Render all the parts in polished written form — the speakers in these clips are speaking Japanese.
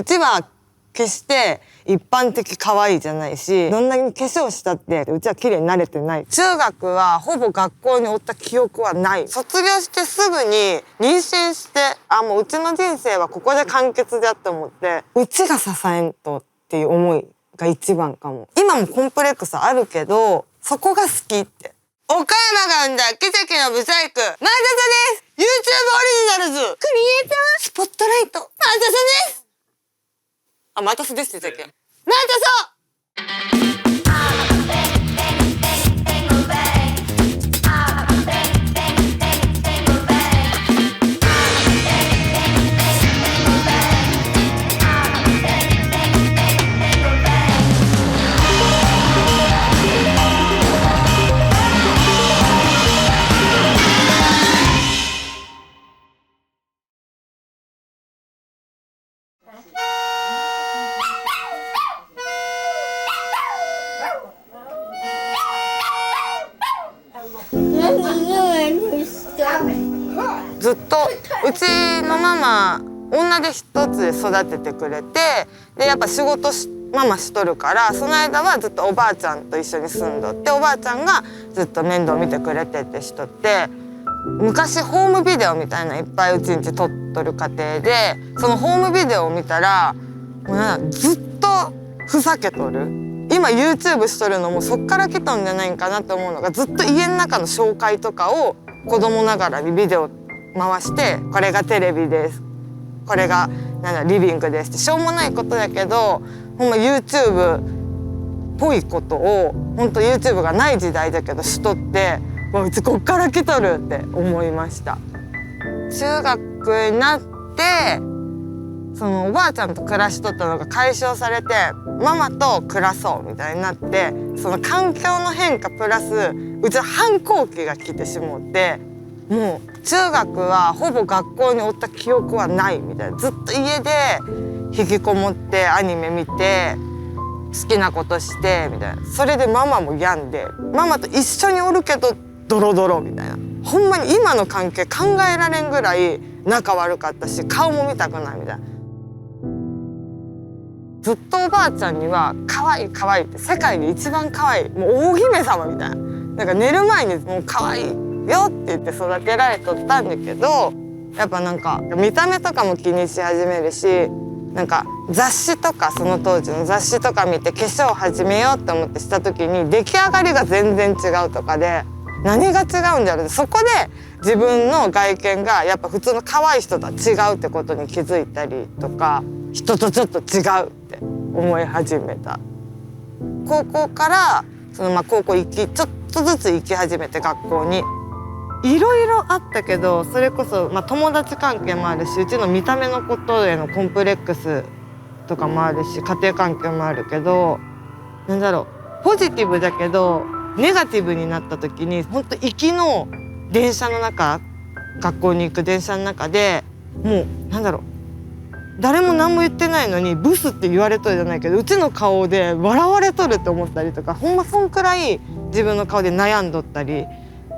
うちは決して一般的可愛いじゃないし、どんなに化粧したってうちは綺麗になれてない。中学はほぼ学校におった記憶はない。卒業してすぐに妊娠して、もううちの人生はここで完結だと思って、うちが支えんとっていう思いが一番かも。今もコンプレックスあるけど、そこが好きって。岡山が生んだ奇跡のブサイク、前田さです。 YouTube オリジナルズクリエイタースポットライト、前田さです。マタスですって言ったっけ？マタソ！ずっとうちのママ女で一つで育ててくれて、でやっぱ仕事ママしとるから、その間はずっとおばあちゃんと一緒に住んどって、おばあちゃんがずっと面倒見てくれてってしとって、昔ホームビデオみたいなのいっぱいうちんち撮っとる家庭で、そのホームビデオを見たらもうずっとふざけとる。今 YouTube しとるのもそっから来とんじゃないんかなって思うのが、ずっと家の中の紹介とかを子供ながらにビデオ回して、これがテレビです、これがリビングですって、しょうもないことだけどほんま YouTube っぽいことを、ほんと YouTube がない時代だけどしとって、もううちこっから来とるって思いました。中学になってそのおばあちゃんと暮らしとったのが解消されて、ママと暮らそうみたいになって、その環境の変化プラスうちは反抗期が来てしもって、もう中学はほぼ学校におった記憶はないみたいな。ずっと家で引きこもってアニメ見て好きなことしてみたいな。それでママも病んで、ママと一緒におるけどドロドロみたいな。ほんまに今の関係考えられんぐらい仲悪かったし、顔も見たくないみたいな。ずっとおばあちゃんには可愛い可愛いって、世界で一番可愛い、もう大姫様みたいな。なんか寝る前にもう可愛いよって言って育てられとったんだけど、やっぱなんか見た目とかも気にし始めるし、なんか雑誌とか、その当時の雑誌とか見て化粧始めようって思ってした時に出来上がりが全然違うとかで、何が違うんだろうって、そこで自分の外見がやっぱ普通の可愛い人とは違うってことに気づいたりとか、人とちょっと違うって思い始めた。高校から高校ちょっとずつ行き始めて、学校にいろいろあったけど、それこそ友達関係もあるし、うちの見た目のことへのコンプレックスとかもあるし、家庭環境もあるけど、なんだろう、ポジティブだけどネガティブになった時に、ほんと行きの電車の中、学校に行く電車の中でもうなんだろう、誰も何も言ってないのにブスって言われとるじゃないけど、うちの顔で笑われとるって思ったりとか、ほんまそんくらい自分の顔で悩んどったり、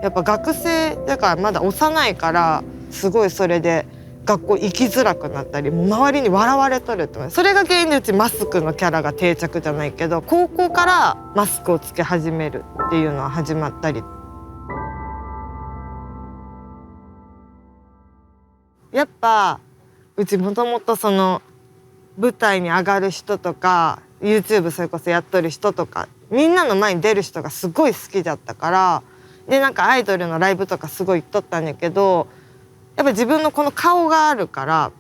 やっぱ学生だからまだ幼いから、すごいそれで学校行きづらくなったり、もう周りに笑われとるって、それが原因でうちマスクのキャラが定着じゃないけど、高校からマスクをつけ始めるっていうのは始まったり。やっぱうちもともとその舞台に上がる人とか YouTube それこそやっとる人とか、みんなの前に出る人がすごい好きだったから、でなんかアイドルのライブとかすごい行っとったんだけど、やっぱ自分のこの顔があるから、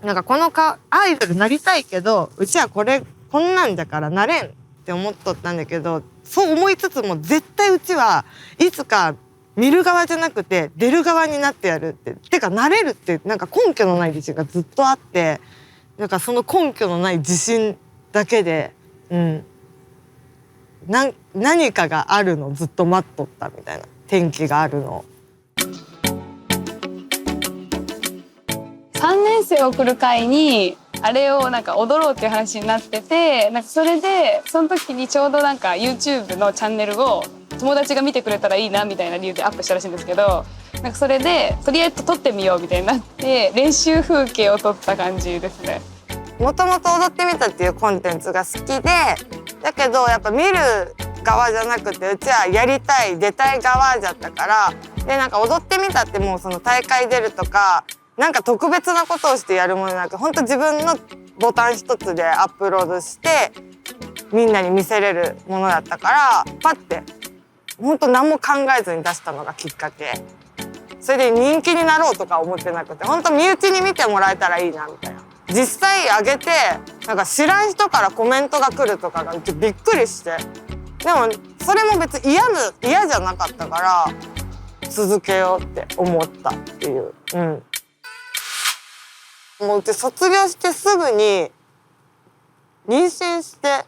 なんかこの顔アイドルなりたいけど、うちはこんなんだからなれんって思っとったんだけど、そう思いつつも絶対うちはいつか見る側じゃなくて出る側になってやるって、てかなれるって、なんか根拠のない自信がずっとあって、なんかその根拠のない自信だけで、何かがあるのずっと待っとったみたいな、転機があるの。3年生を送る会にあれをなんか踊ろうっていう話になってて、なんかそれでその時にちょうどなんか YouTube のチャンネルを友達が見てくれたらいいなみたいな理由でアップしたらしいんですけど、なんかそれでとりあえず撮ってみようみたいになって練習風景を撮った感じですね。もともと踊ってみたっていうコンテンツが好きで、だけどやっぱ見る側じゃなくて、うちはやりたい出たい側じゃったから、でなんか踊ってみたってもうその大会出るとかなんか特別なことをしてやるものなく、ほんと自分のボタン一つでアップロードしてみんなに見せれるものだったから、パッてほんと何も考えずに出したのがきっかけ。それで人気になろうとか思ってなくて、ほんと身内に見てもらえたらいいなみたいな。実際上げてなんか知らん人からコメントが来るとかがびっくりして、でもそれも別に嫌じゃなかったから続けようって思ったっていう。もううち卒業してすぐに妊娠して、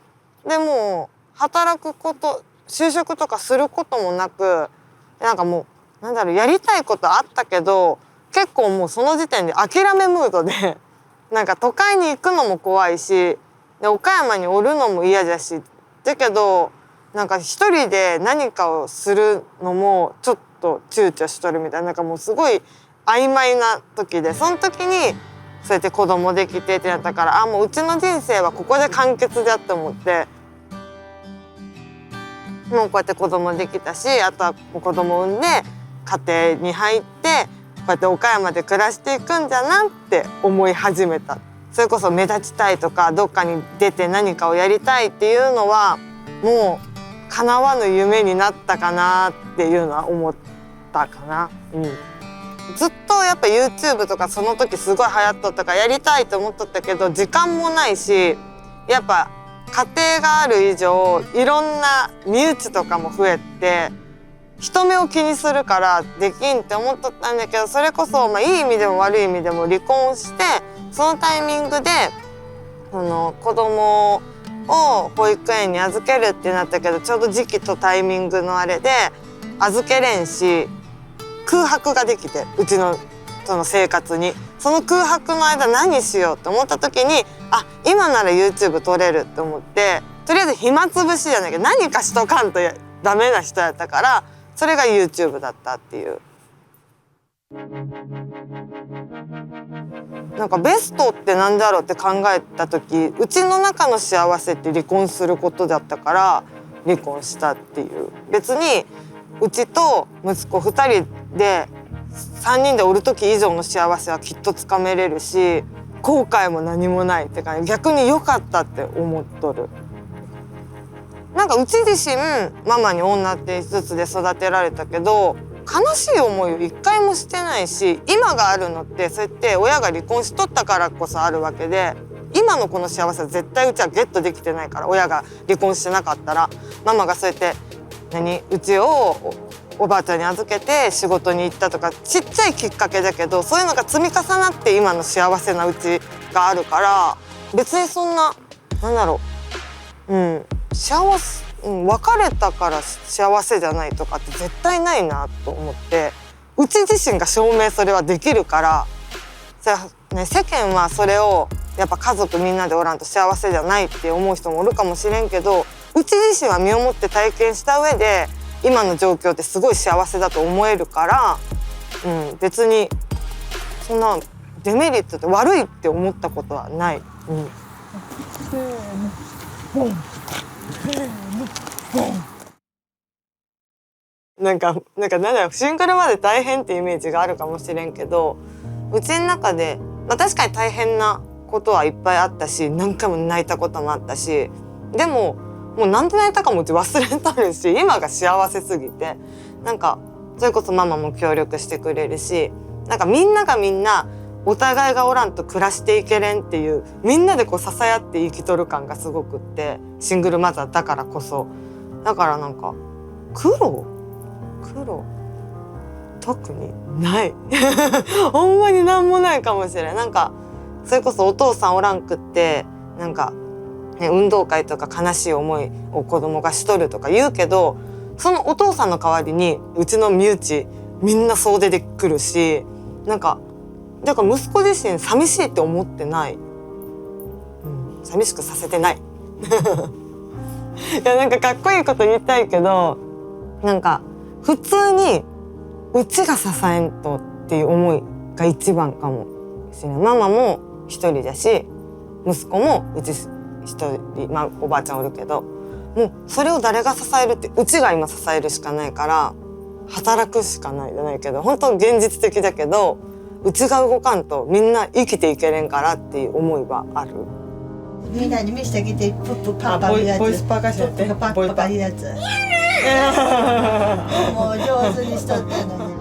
でもう働くこと就職とかすることもなく、なんかもうなんだろう、やりたいことあったけど結構もうその時点で諦めムードでなんか都会に行くのも怖いし、で岡山におるのも嫌だし、だけどなんか一人で何かをするのもちょっと躊躇しとるみたいな、なんかもうすごい曖昧な時で、その時にそうやって子供できてってなったから、もううちの人生はここで完結だって思って、もうこうやって子供できたし、あとは子供産んで家庭に入ってこうやって岡山で暮らしていくんじゃなって思い始めた。それこそ目立ちたいとかどっかに出て何かをやりたいっていうのはもう叶わぬ夢になったかなっていうのは思ったかな。ずっとやっぱ YouTube とかその時すごい流行っとったからやりたいと思っとったけど時間もないし、やっぱ家庭がある以上いろんな身内とかも増えて人目を気にするからできんって思っとったんだけど、それこそいい意味でも悪い意味でも離婚してそのタイミングで子供を保育園に預けるってなったけど、ちょうど時期とタイミングのあれで預けれんし空白ができて、うちのその生活にその空白の間何しようって思った時に、今なら YouTube 撮れるって思って、とりあえず暇つぶしじゃないけど何かしとかんとダメな人やったから、それが YouTube だったっていう。なんかベストってなんだろうって考えた時、うちの中の幸せって離婚することだったから離婚したっていう。別にうちと息子2人で3人でおる時以上の幸せはきっとつかめれるし、後悔も何もないって感じ。逆に良かったって思っとる。なんかうち自身ママに女って一つで育てられたけど悲しい思いを一回もしてないし、今があるのってそうやって親が離婚しとったからこそあるわけで、今のこの幸せは絶対うちはゲットできてないから。親が離婚してなかったらママがそうやってうちをおばあちゃんに預けて仕事に行ったとかちっちゃいきっかけだけど、そういうのが積み重なって今の幸せなうちがあるから、別にそんななんだろう、幸せ、別れたから幸せじゃないとかって絶対ないなと思って、うち自身が証明それはできるから、世間はそれをやっぱ家族みんなでおらんと幸せじゃないって思う人もおるかもしれんけど、うち自身は身をもって体験した上で今の状況ってすごい幸せだと思えるから、別にそんなデメリットって悪いって思ったことはない。なんだろう、シングルまで大変ってイメージがあるかもしれんけど、うちの中で、確かに大変なことはいっぱいあったし、何回も泣いたこともあったし、でももうなんで泣いたかもうち忘れとるし、今が幸せすぎて、それこそママも協力してくれるし、みんながみんなお互いがおらんと暮らしていけれんっていう、みんなでこう支え合って生きとる感がすごくって、シングルマザーだからこそ。だから苦労特にないほんまになんもないかもしれん。それこそお父さんおらんくって運動会とか悲しい思いを子供がしとるとか言うけど、そのお父さんの代わりにうちの身内みんな総出で来るし、だから息子自身寂しいって思ってない、寂しくさせてないいやかっこいいこと言いたいけど、普通にうちが支えんとっていう思いが一番かもしれない。ママも一人だし、息子もうち一人、まあ、おばあちゃんおるけど、もうそれを誰が支えるって、うちが今支えるしかないから働くしかないじゃないけど、本当現実的だけど、うちが動かんとみんな生きていけれんからっていう思いはある。みんなに見せてあげて、プップパーパーいうやつ。ボイスパーカッションってパーパーパーいうやつ。もう上手にしとってんのに。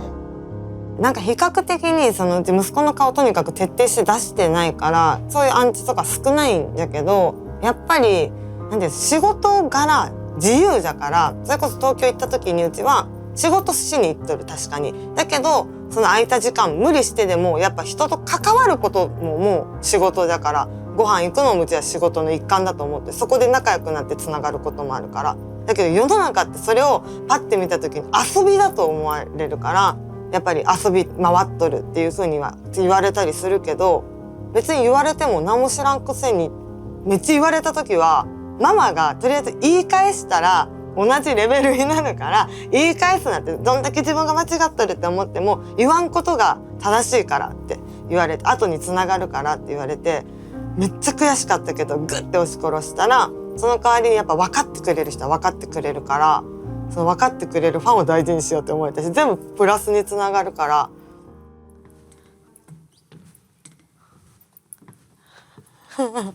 なんか比較的にそのうち息子の顔とにかく徹底して出してないから、そういうアンチとか少ないんだけど、やっぱりなんで仕事柄自由だから、それこそ東京行った時にうちは仕事しに行っとる、確かに。だけどその空いた時間無理してでもやっぱ人と関わることももう仕事だから、ご飯行くのもうちは仕事の一環だと思って、そこで仲良くなってつながることもあるから。だけど世の中ってそれをパッて見た時に遊びだと思われるから、やっぱり遊び回っとるっていう風には言われたりするけど、別に言われても何も知らんくせにめっちゃ言われた時は、ママがとりあえず言い返したら同じレベルになるから、言い返すなって、どんだけ自分が間違っとるって思っても言わんことが正しいからって言われて、後に繋がるからって言われて、めっちゃ悔しかったけどグッて押し殺したら、その代わりにやっぱ分かってくれる人は分かってくれるから、その分かってくれるファンを大事にしようって思えたし、全部プラスにつながるから。メイク動画の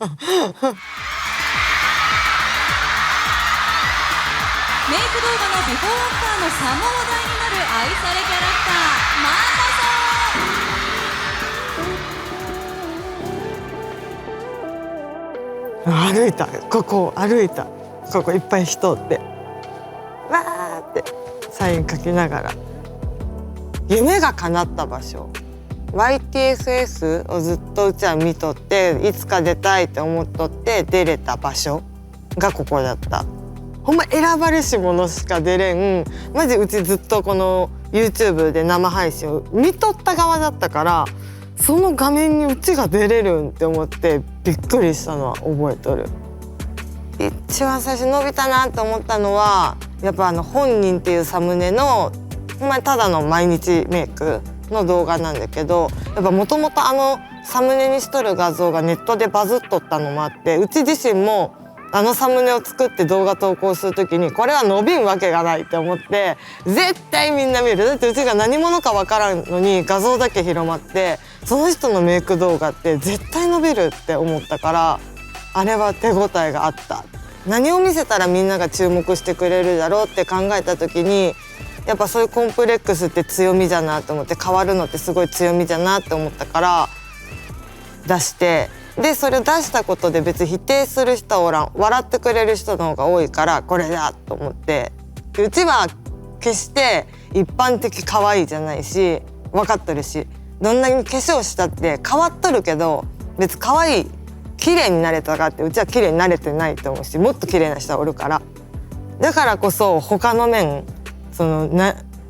ビフォーアフターのサモ話題になる愛されキャラクターマ歩いた、ここ歩いた、ここいっぱい人ってわーってサイン書きながら、夢が叶った場所、 YTSS をずっとうちは見とって、いつか出たいって思っとって出れた場所がここだった。ほんま選ばれし者しか出れん、マジうちずっとこの YouTube で生配信を見とった側だったから、その画面にうちが出れるんって思ってびっくりしたのは覚えとる。一番最初伸びたなって思ったのは、やっぱ本人っていうサムネのほんまにただの毎日メイクの動画なんだけど、やっぱもともとサムネにしとる画像がネットでバズっとったのもあって、うち自身もサムネを作って動画投稿するときに、これは伸びんわけがないって思って、絶対みんな見る。だってうちが何者かわからんのに画像だけ広まって、その人のメイク動画って絶対伸びるって思ったから、あれは手応えがあった。何を見せたらみんなが注目してくれるだろうって考えたときに、やっぱそういうコンプレックスって強みじゃなと思って、変わるのってすごい強みじゃなって思ったから出して、でそれを出したことで別に否定する人はおらん、笑ってくれる人の方が多いからこれだと思って。うちは決して一般的可愛いじゃないし、分かってるし、どんなに化粧したって変わっとるけど、別に可愛い綺麗になれたかって、うちは綺麗になれてないと思うし、もっと綺麗な人はおるから。だからこそ他の面、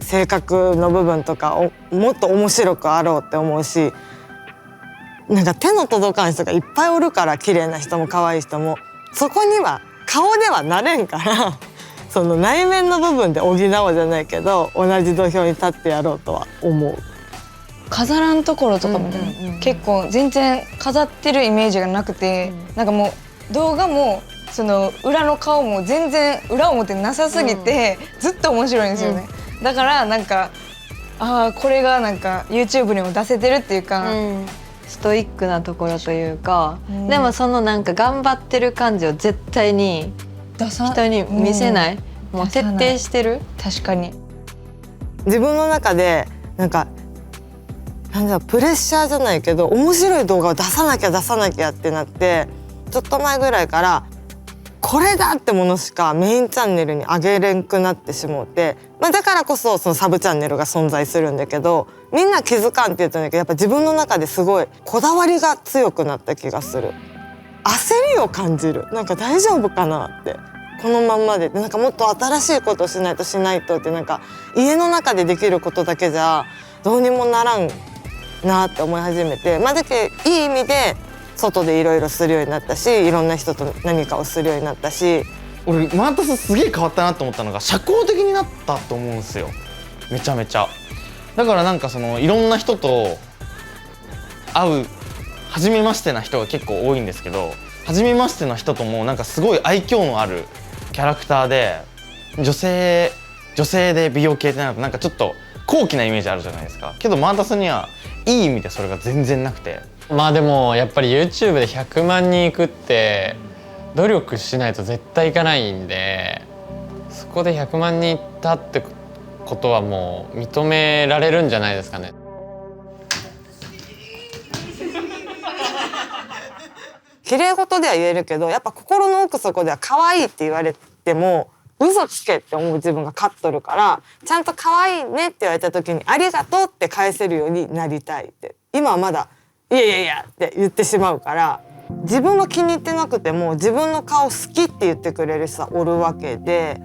性格の部分とかをもっと面白くあろうって思うし、なんか手の届かん人がいっぱいおるから、綺麗な人も可愛い人も、そこには顔ではなれんからその内面の部分で補おうじゃないけど、同じ土俵に立ってやろうとは思う。飾らんところとかも結構全然飾ってるイメージがなくて、なんかもう動画もその裏の顔も全然裏表なさすぎて、ずっと面白いんですよね。だからなんかこれがなんか YouTube にも出せてるっていうか、ストイックなところというか、でもそのなんか頑張ってる感じを絶対に人に見せない、もう徹底してる。確かに自分の中でなんかプレッシャーじゃないけど、面白い動画を出さなきゃってなって、ちょっと前ぐらいからこれだってものしかメインチャンネルに上げれんくなってしもうて、だからこそそのサブチャンネルが存在するんだけど、みんな気づかんって言ったんだけど、やっぱ自分の中ですごいこだわりが強くなった気がする。焦りを感じる。なんか大丈夫かなって、このまんまでなんかもっと新しいことをしないとって、なんか家の中でできることだけじゃどうにもならんなって思い始めて、だけどいい意味で外でいろいろするようになったし、いろんな人と何かをするようになったし。俺マータスすげえ変わったなと思ったのが、社交的になったと思うんですよ、めちゃめちゃ。だからなんかいろんな人と会う初めましてな人が結構多いんですけど、初めましての人ともなんかすごい愛嬌のあるキャラクターで、女性で美容系ってなるとなんかちょっと高貴なイメージあるじゃないですか。けどマータスにはいい意味でそれが全然なくて、まあでもやっぱり YouTube で100万人いくって努力しないと絶対いかないんで、そこで100万人いったってことはもう認められるんじゃないですかね。綺麗事では言えるけど、やっぱ心の奥底では可愛いって言われても嘘つけって思う自分が勝っとるから、ちゃんと可愛いねって言われた時にありがとうって返せるようになりたいって、今はまだいやいやいやって言ってしまうから、自分は気に入ってなくても自分の顔好きって言ってくれる人はおるわけで、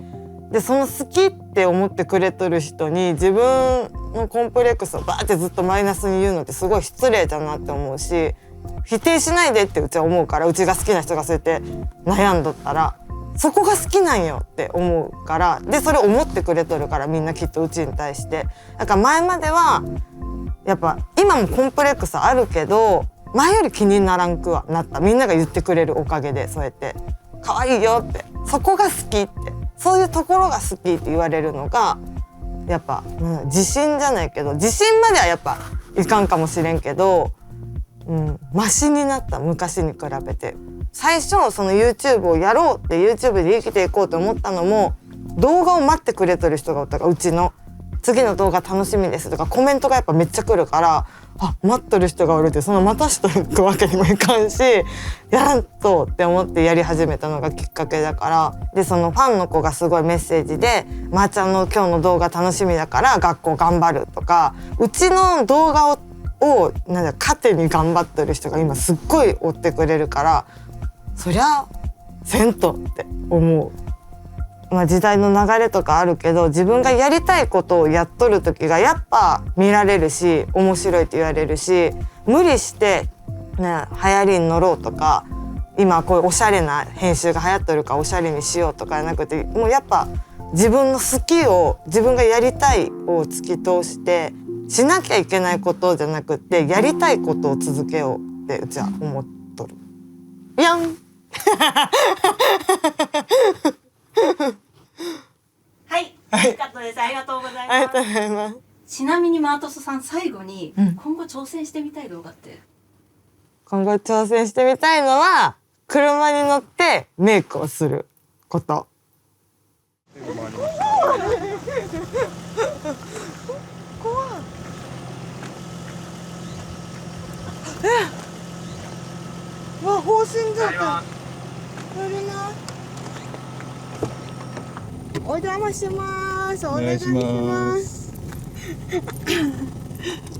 その好きって思ってくれとる人に自分のコンプレックスをバーってずっとマイナスに言うのってすごい失礼だなって思うし、否定しないでってうちは思うから、うちが好きな人がそうやって悩んどったらそこが好きなんよって思うから、でそれ思ってくれとるから、みんなきっとうちに対して。だから前まではやっぱ今もコンプレックスあるけど前より気にならんくはなった。みんなが言ってくれるおかげで、そうやって可愛いよって、そこが好きって、そういうところが好きって言われるのがやっぱ、自信じゃないけど、自信まではやっぱいかんかもしれんけど、マシになった。昔に比べて。最初その YouTube をやろうって YouTube で生きていこうと思ったのも、動画を待ってくれとる人がおったから、うちの次の動画楽しみですとかコメントがやっぱめっちゃ来るから、あ、待っとる人がおるって、その待たしとくわけにもいかんし、やらんとって思ってやり始めたのがきっかけだから。でそのファンの子がすごいメッセージで「まーちゃんの今日の動画楽しみだから学校頑張る」とか、うちの動画を糧に頑張ってる人が今すっごい追ってくれるから、そりゃせんとって思う。時代の流れとかあるけど、自分がやりたいことをやっとる時がやっぱ見られるし、面白いって言われるし、無理して流行りに乗ろうとか、今こういうおしゃれな編集が流行っとるからおしゃれにしようとかじゃなくて、もうやっぱ自分の好きを、自分がやりたいを突き通して、しなきゃいけないことじゃなくてやりたいことを続けようってうちは思っとる。やんはい、よかったです。ありがとうございます。ありがとうございます。ちなみにマートスさん、最後に、今後挑戦してみたい動画って？今後挑戦してみたいのは車に乗ってメイクをすること。わ、放心状態。お邪魔します。お願いします。こ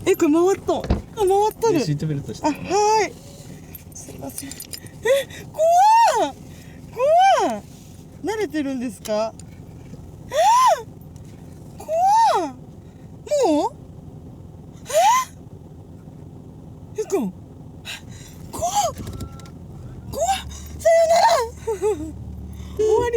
れ回った。回ったる。シートベルトして。はい。すいません。怖い。怖い。慣れてるんですか？怖い。もう？こん。怖い。さよなら。終わり。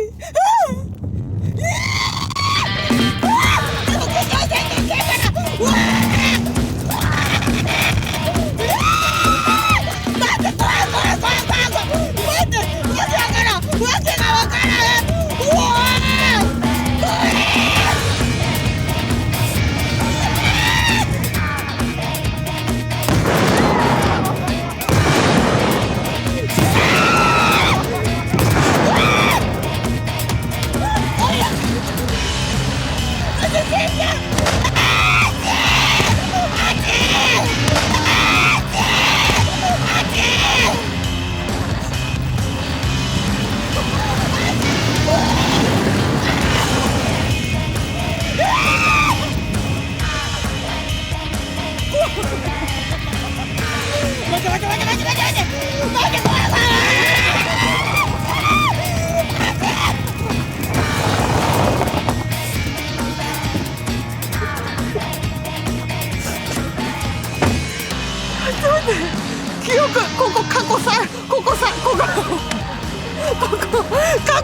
記憶、過去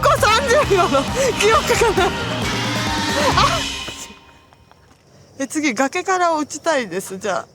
30秒の記憶かな。次崖から落ちたいです。じゃあ